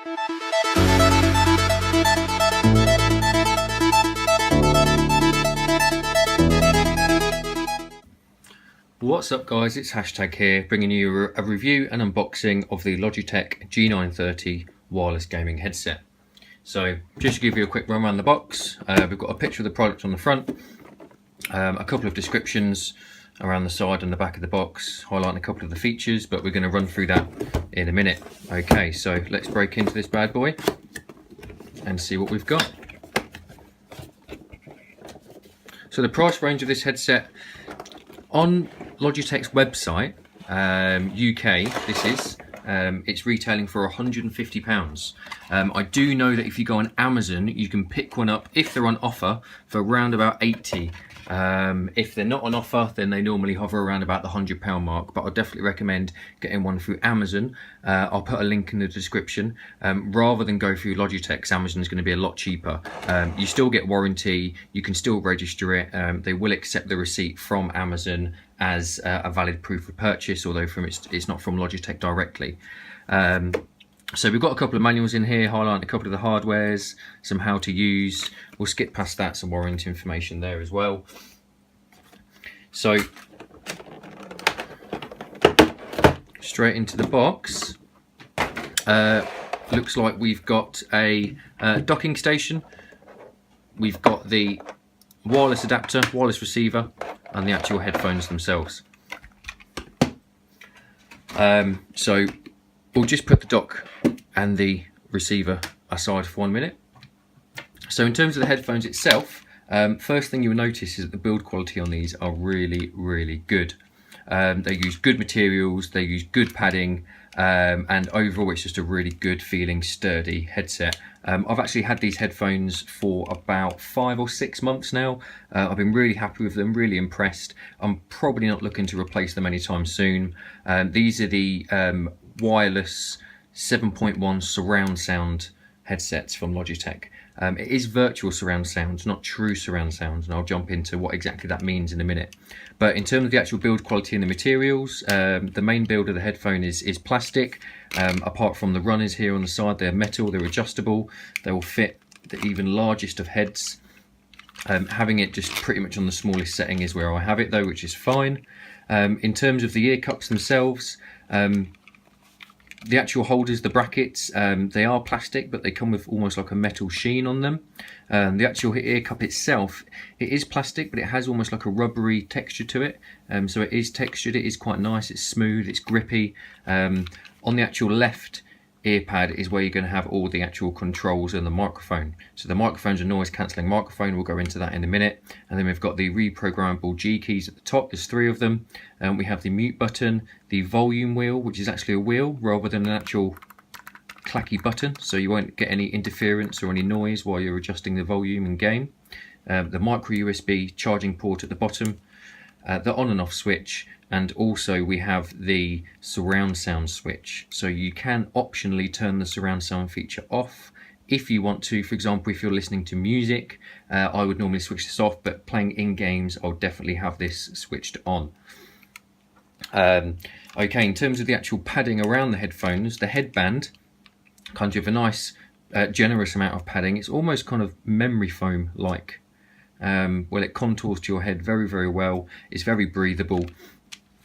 What's up guys, it's Hashtag here, bringing you a review and unboxing of the Logitech G930 wireless gaming headset. So just to give you a quick run around the box, we've got a picture of the product on the front, a couple of descriptions around the side and the back of the box, highlighting a couple of the features, but we're going to run through that in a minute. Okay, so let's break into this bad boy and see what we've got. So the price range of this headset on Logitech's website, UK, this is, it's retailing for £150. I do know that if you go on Amazon, you can pick one up if they're on offer for around about 80. If they're not on offer, then they normally hover around about the £100 mark, but I'd definitely recommend getting one through Amazon. I'll put a link in the description. Rather than go through Logitech's, Amazon is going to be a lot cheaper. You still get warranty, you can still register it, they will accept the receipt from Amazon as a valid proof of purchase, although it's not from Logitech directly. So we've got a couple of manuals in here highlighting a couple of the hardwares, some how to use. We'll skip past that, some warranty information there as well. So straight into the box. Looks like we've got a docking station. We've got the wireless adapter, wireless receiver, and the actual headphones themselves. So we'll just put the dock and the receiver aside for 1 minute. So in terms of the headphones itself, first thing you'll notice is that the build quality on these are really, really good. They use good materials, they use good padding, and overall it's just a really good feeling, sturdy headset. I've actually had these headphones for about 5 or 6 months now. I've been really happy with them, really impressed. I'm probably not looking to replace them anytime soon. These are the wireless 7.1 surround sound headsets from Logitech. It is virtual surround sound, not true surround sound, and I'll jump into what exactly that means in a minute. But in terms of the actual build quality and the materials, the main build of the headphone is plastic. Apart from the runners here on the side, they're metal, they're adjustable, they will fit the even largest of heads. Having it just pretty much on the smallest setting is where I have it though, which is fine. In terms of the ear cups themselves, the actual holders, the brackets, they are plastic, but they come with almost like a metal sheen on them. The actual ear cup itself, it is plastic, but it has almost like a rubbery texture to it. So it is textured, it is quite nice, it's smooth, it's grippy. On the actual left ear pad is where you're going to have all the actual controls and the microphone. So the microphone's a noise cancelling microphone, we'll go into that in a minute. And then we've got the reprogrammable G keys at the top, there's 3 of them. We have the mute button, the volume wheel, which is actually a wheel rather than an actual clacky button, so you won't get any interference or any noise while you're adjusting the volume in game. The micro USB charging port at the bottom, the on and off switch, and also we have the surround sound switch. So you can optionally turn the surround sound feature off if you want to. For example, if you're listening to music, I would normally switch this off, but playing in games, I'll definitely have this switched on. Okay, in terms of the actual padding around the headphones, the headband comes with a nice generous amount of padding. It's almost kind of memory foam like. Well, it contours to your head very, very well. It's very breathable.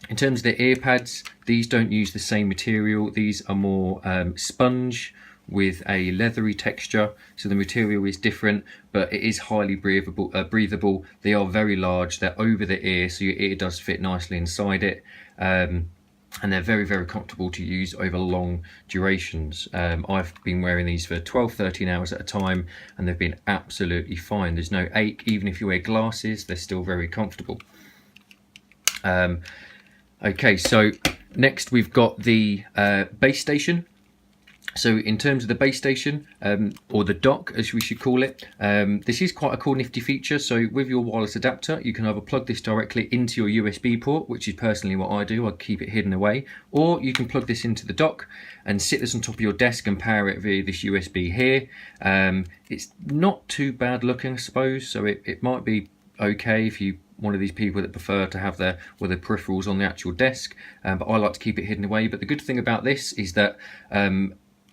In terms of the ear pads, these don't use the same material. These are more sponge with a leathery texture, so the material is different, but it is highly breathable. They are very large, they're over the ear, so your ear does fit nicely inside it. And they're very, very comfortable to use over long durations. I've been wearing these for 12-13 hours at a time, and they've been absolutely fine. There's no ache. Even if you wear glasses, they're still very comfortable. Okay, so next we've got the base station. So in terms of the base station, or the dock as we should call it, this is quite a cool nifty feature. So with your wireless adapter, you can either plug this directly into your USB port, which is personally what I do, I keep it hidden away, or you can plug this into the dock and sit this on top of your desk and power it via this USB here. It's not too bad looking, I suppose, so it might be okay if you one of these people that prefer to have their peripherals on the actual desk, but I like to keep it hidden away. But the good thing about this is that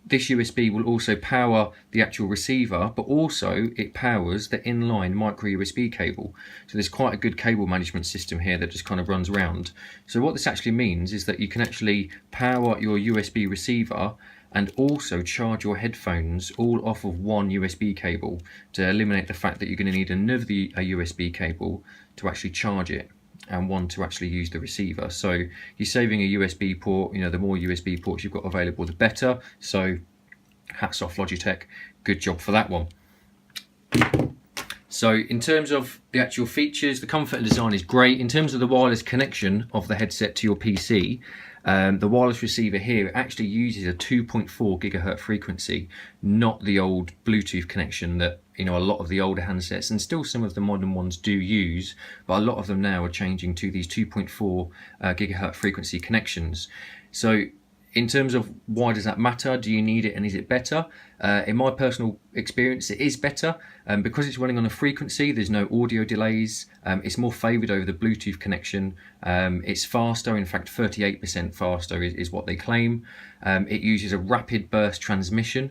this USB will also power the actual receiver, but also it powers the inline micro USB cable. So there's quite a good cable management system here that just kind of runs around. So what this actually means is that you can actually power your USB receiver and also charge your headphones all off of one USB cable, to eliminate the fact that you're going to need another USB cable to actually charge it, and one to actually use the receiver. So you're saving a USB port. You know, the more USB ports you've got available, the better. So hats off Logitech, good job for that one. So in terms of the actual features, the comfort and design is great. In terms of the wireless connection of the headset to your PC, the wireless receiver here actually uses a 2.4 gigahertz frequency, not the old Bluetooth connection that, you know, a lot of the older handsets and still some of the modern ones do use, but a lot of them now are changing to these 2.4 gigahertz frequency connections. So in terms of why does that matter? Do you need it and is it better? In my personal experience, it is better. Because it's running on a frequency, there's no audio delays. It's more favoured over the Bluetooth connection. It's faster, in fact 38% faster is what they claim. It uses a rapid burst transmission.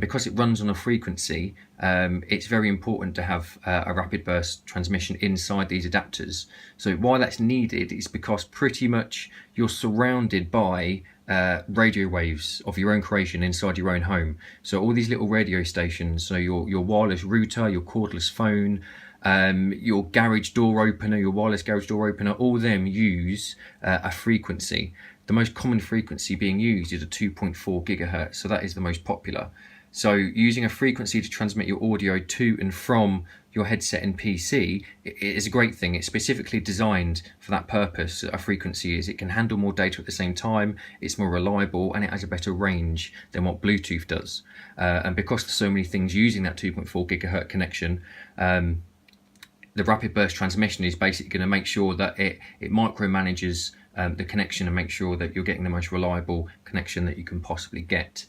Because it runs on a frequency, it's very important to have a rapid burst transmission inside these adapters. So why that's needed is because pretty much you're surrounded by radio waves of your own creation inside your own home. So all these little radio stations, so your wireless router, your cordless phone, your garage door opener, your wireless garage door opener, all of them use a frequency. The most common frequency being used is a 2.4 gigahertz, so that is the most popular. So using a frequency to transmit your audio to and from your headset and PC is a great thing. It's specifically designed for that purpose. A frequency is, it can handle more data at the same time, it's more reliable, and it has a better range than what Bluetooth does. And because there's so many things using that 2.4 gigahertz connection, the rapid burst transmission is basically going to make sure that it micromanages the connection and make sure that you're getting the most reliable connection that you can possibly get.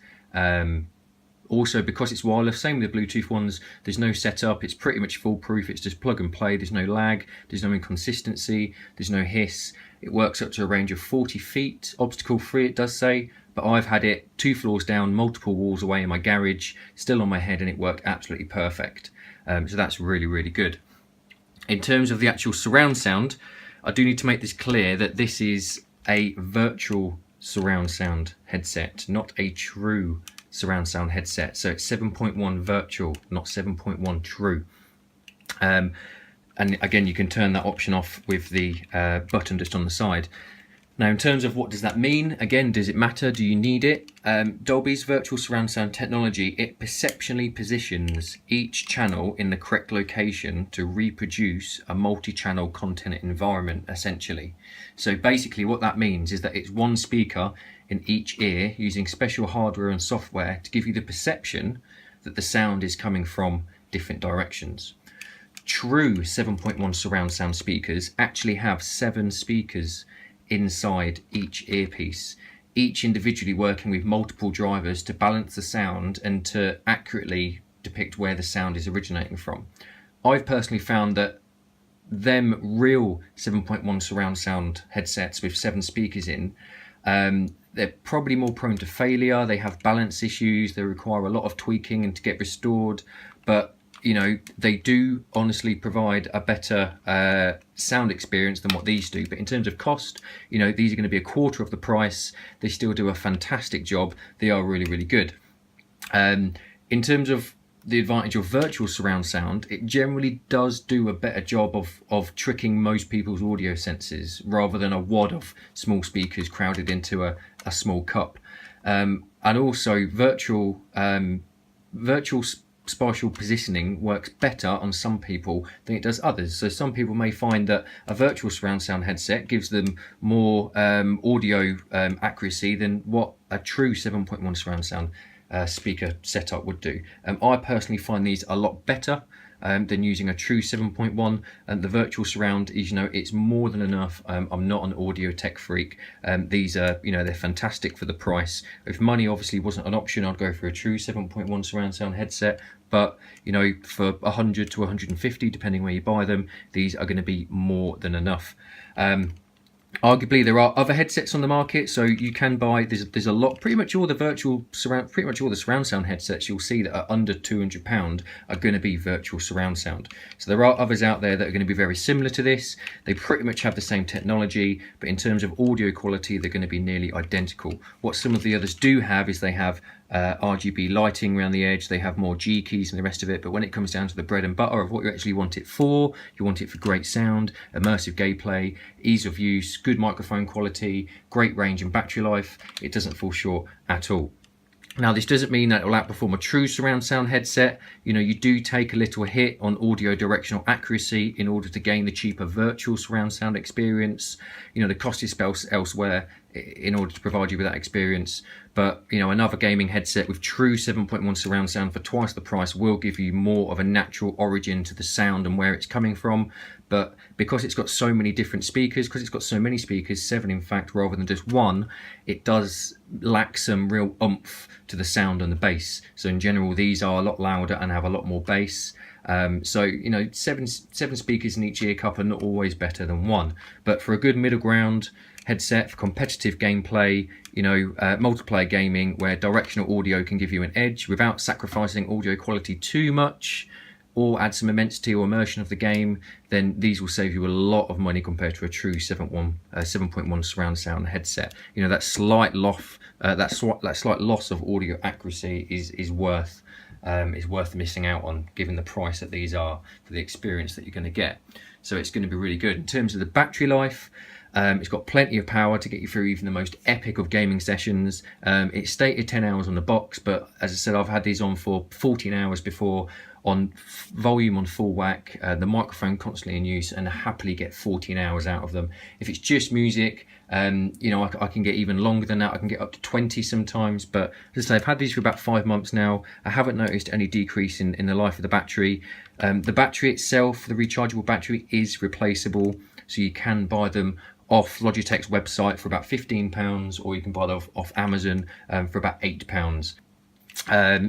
Also, because it's wireless, same with the Bluetooth ones, there's no setup, it's pretty much foolproof, it's just plug and play, there's no lag, there's no inconsistency, there's no hiss. It works up to a range of 40 feet, obstacle free it does say, but I've had it 2 floors down, multiple walls away in my garage, still on my head, and it worked absolutely perfect. So that's really, really good. In terms of the actual surround sound, I do need to make this clear that this is a virtual surround sound headset, not a true surround sound headset. So it's 7.1 virtual, not 7.1 true. And again, you can turn that option off with the button just on the side. Now, in terms of what does that mean, again, does it matter? Do you need it? Dolby's virtual surround sound technology, it perceptually positions each channel in the correct location to reproduce a multi-channel content environment, essentially. So basically what that means is that it's one speaker in each ear using special hardware and software to give you the perception that the sound is coming from different directions. True 7.1 surround sound speakers actually have 7 speakers inside each earpiece, each individually working with multiple drivers to balance the sound and to accurately depict where the sound is originating from. I've personally found that them real 7.1 surround sound headsets with 7 speakers in, they're probably more prone to failure, they have balance issues, they require a lot of tweaking and to get restored, but you know, they do honestly provide a better sound experience than what these do. But in terms of cost, you know, these are going to be a quarter of the price. They still do a fantastic job. They are really, really good. In terms of the advantage of virtual surround sound, it generally does do a better job of tricking most people's audio senses rather than a wad of small speakers crowded into a small cup. And also virtual spatial positioning works better on some people than it does others. So some people may find that a virtual surround sound headset gives them more audio accuracy than what a true 7.1 surround sound speaker setup would do. I personally find these a lot better than using a true 7.1, and the virtual surround is, you know, it's more than enough. I'm not an audio tech freak. These are, you know, they're fantastic for the price. If money obviously wasn't an option, I'd go for a true 7.1 surround sound headset, but you know, for 100 to 150 depending where you buy them, these are going to be more than enough. Arguably, there are other headsets on the market, so you can buy. There's a lot. Pretty much all the surround sound headsets you'll see that are under £200 are going to be virtual surround sound. So there are others out there that are going to be very similar to this. They pretty much have the same technology, but in terms of audio quality, they're going to be nearly identical. What some of the others do have is they have RGB lighting around the edge, they have more G keys and the rest of it, but when it comes down to the bread and butter of what you actually want it for, you want it for great sound, immersive gameplay, ease of use, good microphone quality, great range and battery life, it doesn't fall short at all. Now, this doesn't mean that it will outperform a true surround sound headset. You know, you do take a little hit on audio directional accuracy in order to gain the cheaper virtual surround sound experience. You know, the cost is spent elsewhere in order to provide you with that experience. But, you know, another gaming headset with true 7.1 surround sound for twice the price will give you more of a natural origin to the sound and where it's coming from. But because it's got so many different speakers, because it's got so many speakers, 7 in fact, rather than just one, it does lack some real oomph to the sound and the bass. So in general, these are a lot louder and have a lot more bass. So, you know, seven speakers in each ear cup are not always better than one. But for a good middle ground headset for competitive gameplay, you know, multiplayer gaming where directional audio can give you an edge without sacrificing audio quality too much, or add some immensity or immersion of the game, then these will save you a lot of money compared to a true 7.1 surround sound headset. You know, that slight loss of audio accuracy is worth missing out on, given the price that these are for the experience that you're going to get. So it's going to be really good. In terms of the battery life, it's got plenty of power to get you through even the most epic of gaming sessions. It's stated 10 hours on the box, but as I said, I've had these on for 14 hours before, on volume on full whack, the microphone constantly in use, and happily get 14 hours out of them. If it's just music, you know, I can get even longer than that. I can get up to 20 sometimes, but as I say, I've had these for about 5 months now. I haven't noticed any decrease in the life of the battery. The battery itself, the rechargeable battery, is replaceable, so you can buy them off Logitech's website for about £15, or you can buy them off Amazon for about £8.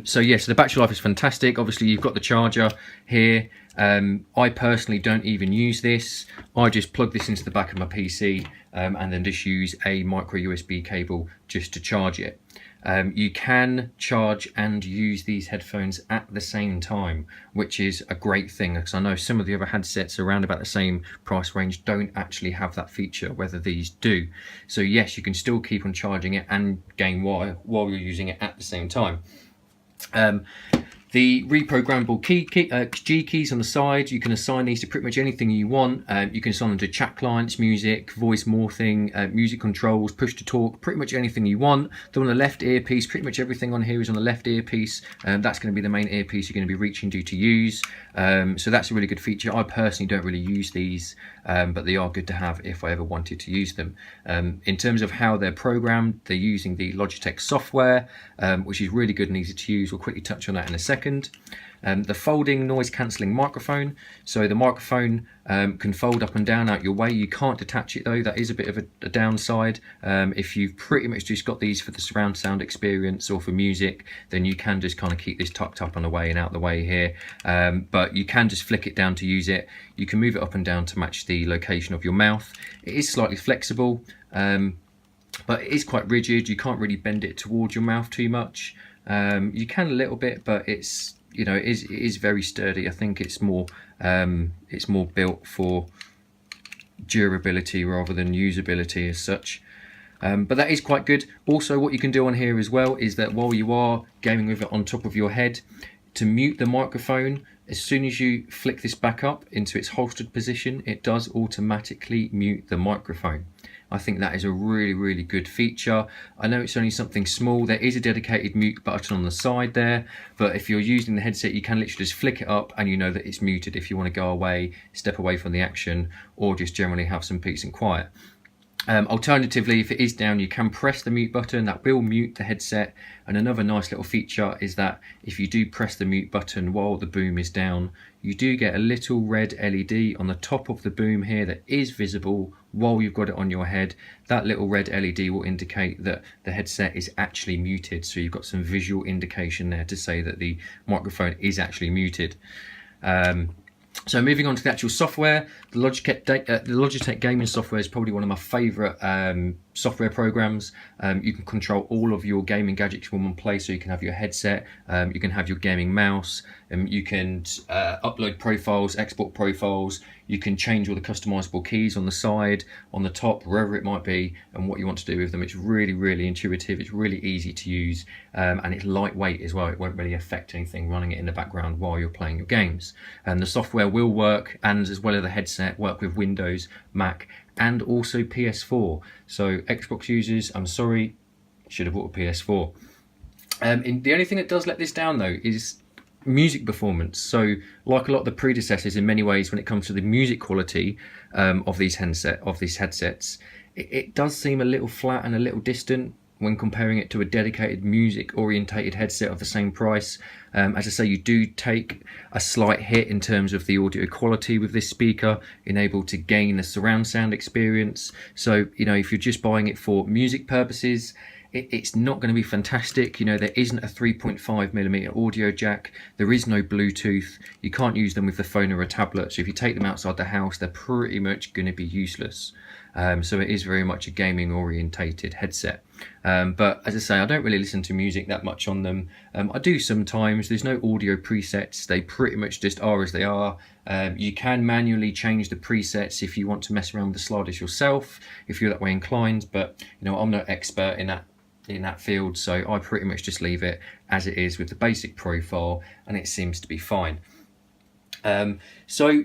So yes, the battery life is fantastic. Obviously, you've got the charger here. I personally don't even use this. I just plug this into the back of my PC and then just use a micro USB cable just to charge it. You can charge and use these headphones at the same time, which is a great thing, because I know some of the other headsets around about the same price range don't actually have that feature, whether these do. So yes, you can still keep on charging it and game while you're using it at the same time. The reprogrammable G keys on the side, you can assign these to pretty much anything you want. You can assign them to chat clients, music, voice morphing, music controls, push to talk, pretty much anything you want. The one on the left earpiece, pretty much everything on here is on the left earpiece. That's going to be the main earpiece you're going to be reaching to use. So that's a really good feature. I personally don't really use these, but they are good to have if I ever wanted to use them. In terms of how they're programmed, they're using the Logitech software, which is really good and easy to use. We'll quickly touch on that in a second. The folding noise cancelling microphone, so the microphone can fold up and down out your way. You can't detach it though, that is a bit of a downside. If you've pretty much just got these for the surround sound experience or for music, then you can just kind of keep this tucked up on the way and out the way here, but you can just flick it down to use it. You can move it up and down to match the location of your mouth. It is slightly flexible, but it is quite rigid. You can't really bend it towards your mouth too much. You can a little bit, but it's, you know, it is very sturdy. I think it's more built for durability rather than usability as such. But that is quite good. Also, what you can do on here as well is that while you are gaming with it on top of your head, to mute the microphone, as soon as you flick this back up into its holstered position, it does automatically mute the microphone. I think that is a really, really good feature. I know it's only something small. There is a dedicated mute button on the side there, but if you're using the headset, you can literally just flick it up and you know that it's muted if you want to go away, step away from the action, or just generally have some peace and quiet. Alternatively, if it is down, you can press the mute button. That will mute the headset. And another nice little feature is that if you do press the mute button while the boom is down, you do get a little red LED on the top of the boom here that is visible while you've got it on your head. That little red LED will indicate that the headset is actually muted. So you've got some visual indication there to say that the microphone is actually muted. So moving on to the actual software, the Logitech gaming software is probably one of my favourite software programs. You can control all of your gaming gadgets in one place, so you can have your headset, you can have your gaming mouse, you can upload profiles, export profiles, you can change all the customizable keys on the side, on the top, wherever it might be, and what you want to do with them. It's really, really intuitive, it's really easy to use, and it's lightweight as well. It won't really affect anything running it in the background while you're playing your games. And the software will work, and as well as the headset, work with Windows, Mac, and also PS4. So Xbox users, I'm sorry, should have bought a PS4. The only thing that does let this down though is music performance. So like a lot of the predecessors in many ways, when it comes to the music quality of these headsets, it does seem a little flat and a little distant when comparing it to a dedicated music orientated headset of the same price. As I say, you do take a slight hit in terms of the audio quality with this speaker, enabled to gain a surround sound experience. So, you know, if you're just buying it for music purposes, it's not going to be fantastic. You know, there isn't a 3.5mm audio jack, there is no Bluetooth, you can't use them with the phone or a tablet, so if you take them outside the house, they're pretty much going to be useless. So it is very much a gaming orientated headset. But as I say, I don't really listen to music that much on them. I do sometimes. There's no audio presets, they pretty much just are as they are. You can manually change the presets if you want to mess around with the sliders yourself, if you're that way inclined, but you know, I'm no expert in that field, so I pretty much just leave it as it is with the basic profile, and it seems to be fine. So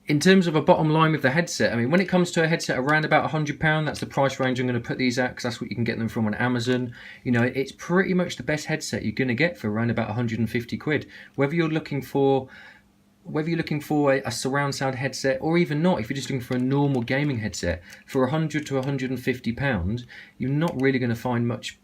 in terms of a bottom line with the headset, I mean, when it comes to a headset around about £100, that's the price range I'm going to put these at, because that's what you can get them from on Amazon. You know, it's pretty much the best headset you're going to get for around about 150 quid. Whether you're looking for a surround sound headset, or even not, if you're just looking for a normal gaming headset, for £100 to £150, you're not really going to find much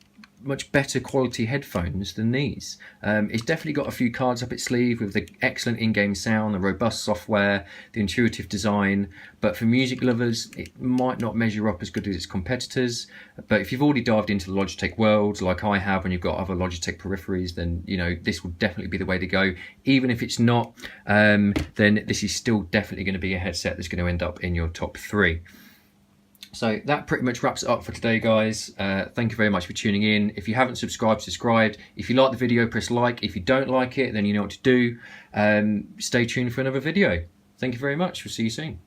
better quality headphones than these. It's definitely got a few cards up its sleeve with the excellent in-game sound, the robust software, the intuitive design, but for music lovers it might not measure up as good as its competitors. But if you've already dived into the Logitech world like I have, and you've got other Logitech peripheries, then you know this will definitely be the way to go. Even if it's not, then this is still definitely going to be a headset that's going to end up in your top 3. So that pretty much wraps it up for today, guys. Thank you very much for tuning in. If you haven't subscribed, subscribe. If you like the video, press like. If you don't like it, then you know what to do. Stay tuned for another video. Thank you very much. We'll see you soon.